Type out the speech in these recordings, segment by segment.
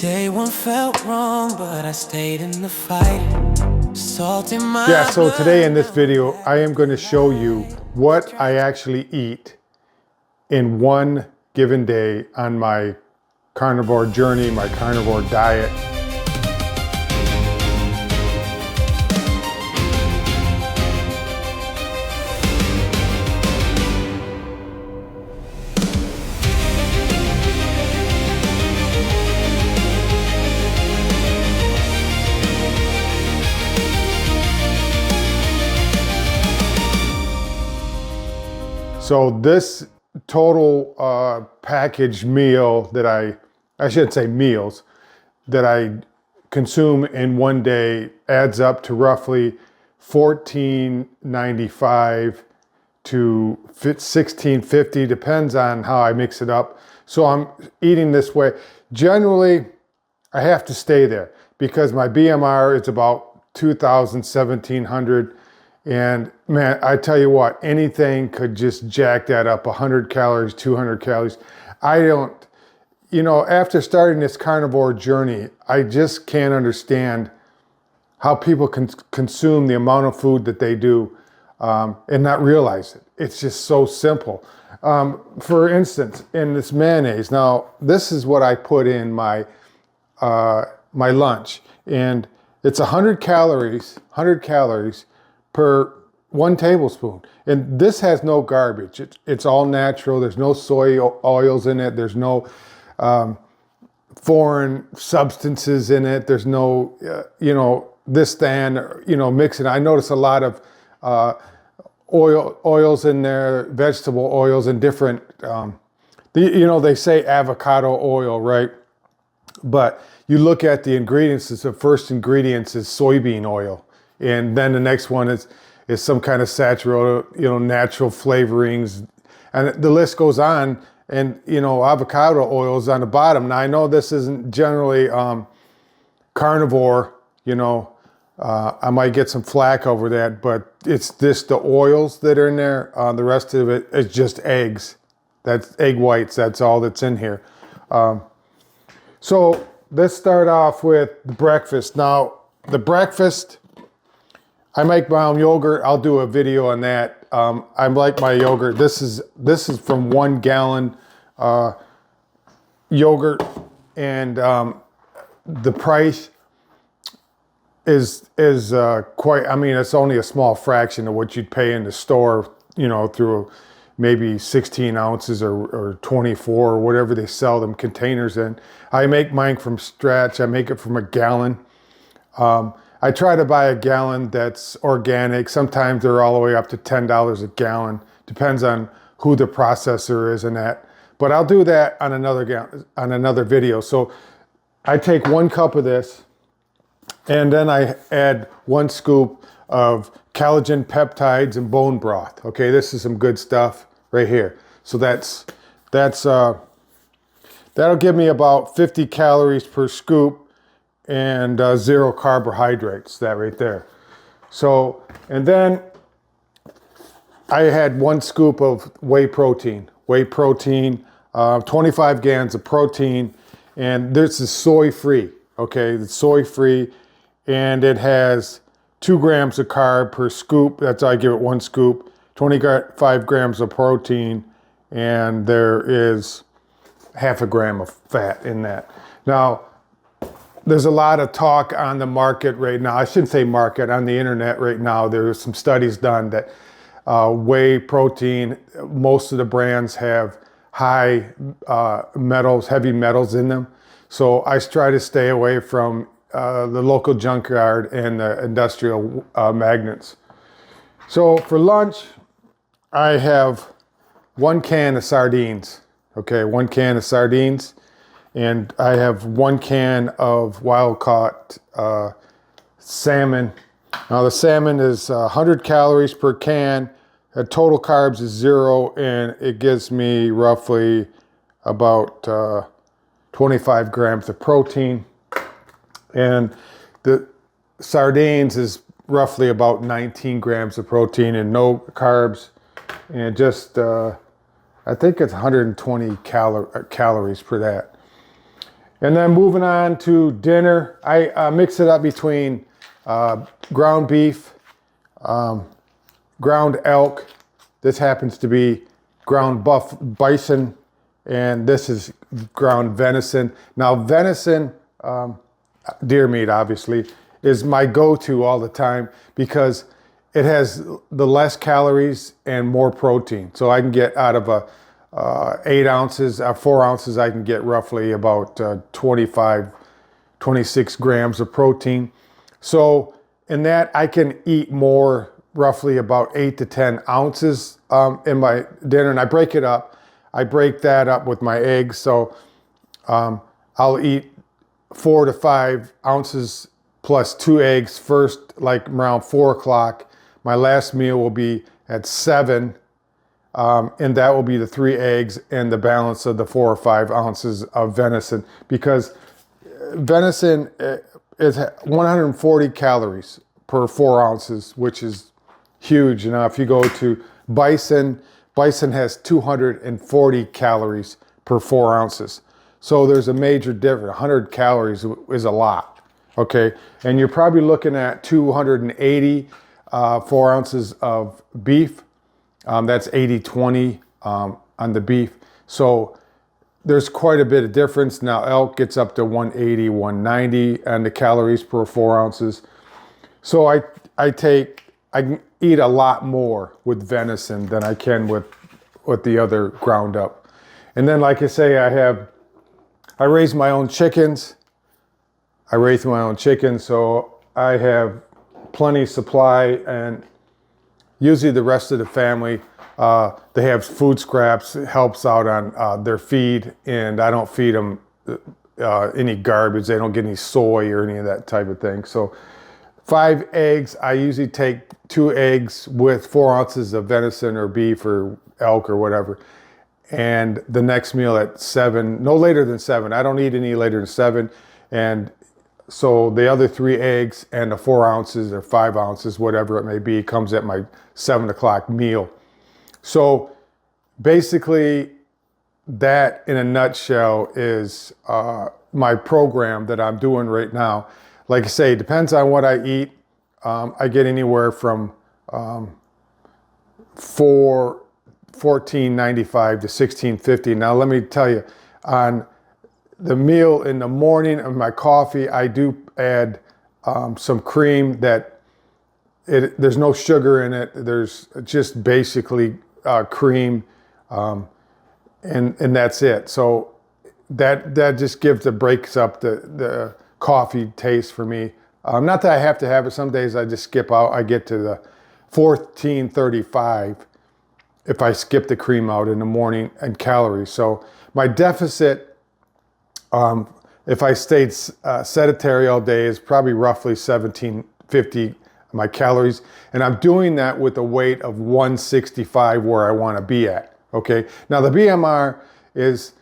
Day one felt wrong, but I stayed in the fight. Salt in my Yeah, so today in this blood. video, I am going to show you what I actually eat in one given day on my carnivore journey, my carnivore diet. So this total packaged meal that I should say meals, that I consume in one day adds up to roughly $14.95 to $16.50, depends on how I mix it up. So I'm eating this way. Generally, I have to stay there because my BMR is about 2,000, 1,700. And man, I tell you what, anything could just jack that up, 100 calories, 200 calories. I don't, after starting this carnivore journey, I just can't understand how people can consume the amount of food that they do and not realize it. It's just so simple. For instance, in this mayonnaise, now this is what I put in my lunch, and it's 100 calories per 1 tablespoon. And this has no garbage. It's all natural. There's no soy oils in it. There's no foreign substances in it. There's no, this, that, mixing. I notice a lot of oils in there, vegetable oils and different, they say avocado oil, right? But you look at the ingredients, the first ingredients is soybean oil. And then the next one is some kind of saturated, natural flavorings. And the list goes on. And, avocado oil is on the bottom. Now, I know this isn't generally carnivore, I might get some flack over that, but it's just the oils that are in there. The rest of it is just eggs. That's egg whites. That's all that's in here. So let's start off with the breakfast. Now, the breakfast, I make my own yogurt. I'll do a video on that. I like my yogurt. This is from 1 gallon yogurt, and the price is quite. I mean, it's only a small fraction of what you'd pay in the store. Through maybe 16 ounces or 24 or whatever they sell them containers in. I make mine from scratch. I make it from a gallon. I try to buy a gallon that's organic. Sometimes they're all the way up to $10 a gallon. Depends on who the processor is and that. But I'll do that on another video. So I take 1 cup of this, and then I add 1 scoop of collagen peptides and bone broth. Okay, this is some good stuff right here. So that'll give me about 50 calories per scoop. And 0 carbohydrates, that right there. So, and then I had 1 scoop of whey protein, 25 grams of protein, and this is soy-free, okay? It's soy-free, and it has 2 grams of carb per scoop. That's how I give it 1 scoop, 25 grams of protein, and there is half a gram of fat in that. Now, there's a lot of talk on the market right now. I shouldn't say market, on the internet right now. There are some studies done that whey protein, most of the brands have high metals, heavy metals in them. So I try to stay away from the local junkyard and the industrial magnets. So for lunch, I have 1 can of sardines. Okay, 1 can of sardines. And I have 1 can of wild-caught salmon. Now the salmon is 100 calories per can. Total carbs is 0, and it gives me roughly about 25 grams of protein. And the sardines is roughly about 19 grams of protein and no carbs. And just, I think it's 120 calories per that. And then moving on to dinner, I mix it up between ground beef, ground elk. This happens to be ground bison, and this is ground venison. Now venison, deer meat obviously, is my go-to all the time because it has the less calories and more protein. So I can get out of a 8 ounces, 4 ounces, I can get roughly about 25, 26 grams of protein. So in that, I can eat more, roughly about 8 to 10 ounces in my dinner, and I break it up. I break that up with my eggs. So I'll eat 4 to 5 ounces plus 2 eggs first, like around 4 o'clock. My last meal will be at 7, and that will be the 3 eggs and the balance of the 4 or 5 ounces of venison, because venison is 140 calories per 4 ounces, which is huge. Now, if you go to bison, bison has 240 calories per 4 ounces. So there's a major difference. 100 calories is a lot, okay? And you're probably looking at 280 4 ounces of beef. That's 80-20 on the beef. So there's quite a bit of difference. Now elk gets up to 180, 190 on the calories per 4 ounces. So I can eat a lot more with venison than I can with the other ground up. And then, like I say, I raise my own chickens. So I have plenty supply, and usually the rest of the family, they have food scraps. It helps out on their feed, and I don't feed them any garbage. They don't get any soy or any of that type of thing. So 5 eggs, I usually take 2 eggs with 4 ounces of venison or beef or elk or whatever. And the next meal at 7, no later than 7. I don't eat any later than 7. And so the other 3 eggs and the 4 ounces or 5 ounces, whatever it may be, comes at my 7 o'clock meal. So basically, that in a nutshell is my program that I'm doing right now. Like I say, it depends on what I eat. I get anywhere from $14.95 to $16.50. Now, let me tell you, on the meal in the morning of my coffee, I do add some cream that there's no sugar in it. There's just basically cream, and that's it. So that just breaks up the coffee taste for me. Not that I have to have it. Some days I just skip out. I get to the 1435 if I skip the cream out in the morning and calories. So my deficit, if I stayed sedentary all day, is probably roughly 1750 my calories. And I'm doing that with a weight of 165 where I want to be at. Okay. Now the BMR is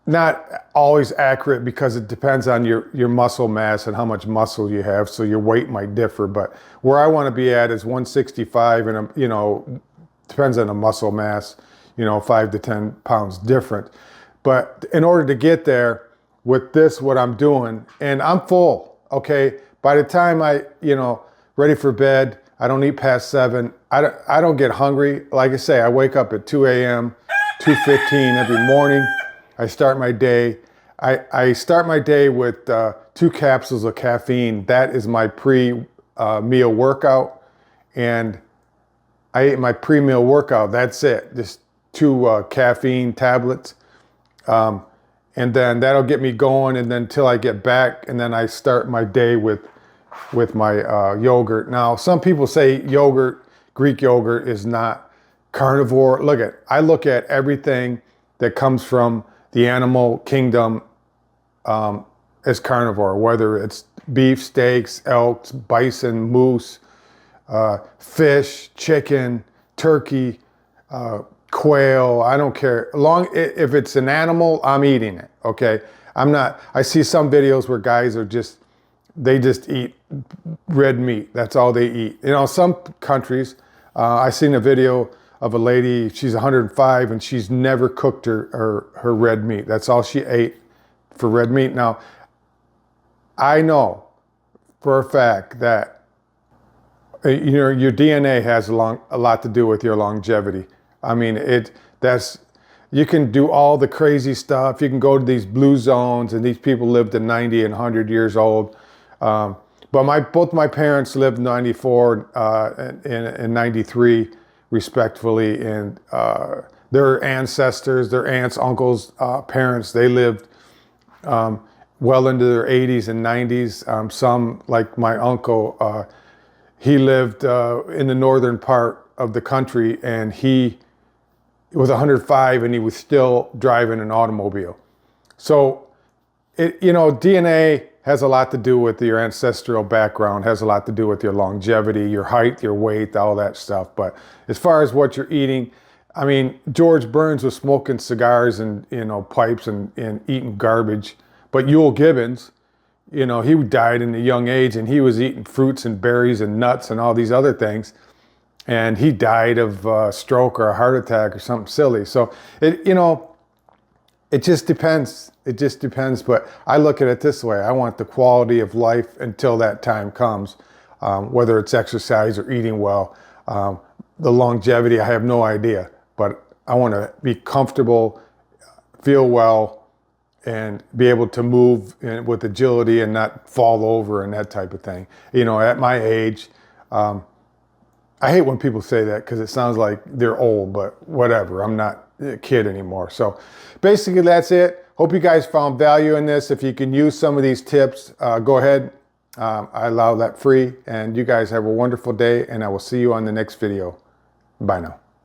not always accurate because it depends on your muscle mass and how much muscle you have. So your weight might differ, but where I want to be at is 165, and depends on the muscle mass, 5 to 10 pounds different. But in order to get there with this, what I'm doing, and I'm full, okay? By the time I, ready for bed, I don't eat past 7. I don't get hungry. Like I say, I wake up at 2 a.m., 2:15 every morning. I start my day. I start my day with 2 capsules of caffeine. That is my pre-meal workout. And I ate my pre-meal workout. That's it. Just 2 caffeine tablets. And then that'll get me going, and then till I get back, and then I start my day with my yogurt. Now, some people say Greek yogurt is not carnivore. I look at everything that comes from the animal kingdom as carnivore, whether it's beef, steaks, elk, bison, moose, fish, chicken, turkey, quail. I don't care. If it's an animal, I'm eating it. Okay. I see some videos where guys they just eat red meat. That's all they eat. Some countries, I seen a video of a lady, she's 105 and she's never cooked her red meat. That's all she ate for red meat. Now, I know for a fact that your DNA has a lot to do with your longevity. I mean, you can do all the crazy stuff. You can go to these blue zones, and these people live to 90 and 100 years old. But both my parents lived 94 and 93, respectfully, and their ancestors, their aunts, uncles, parents, they lived well into their 80s and 90s. Some, like my uncle, he lived in the northern part of the country, and he was 105 and he was still driving an automobile. So, DNA has a lot to do with your ancestral background, has a lot to do with your longevity, your height, your weight, all that stuff. But as far as what you're eating, I mean, George Burns was smoking cigars and, pipes and eating garbage. But Yule Gibbons, he died in a young age, and he was eating fruits and berries and nuts and all these other things. And he died of a stroke or a heart attack or something silly. So, it just depends. It just depends. But I look at it this way. I want the quality of life until that time comes, whether it's exercise or eating well. The longevity, I have no idea. But I want to be comfortable, feel well, and be able to move with agility and not fall over and that type of thing. At my age, I hate when people say that because it sounds like they're old, but whatever. I'm not a kid anymore. So basically that's it. Hope you guys found value in this. If you can use some of these tips, go ahead. I allow that free. And you guys have a wonderful day, and I will see you on the next video. Bye now.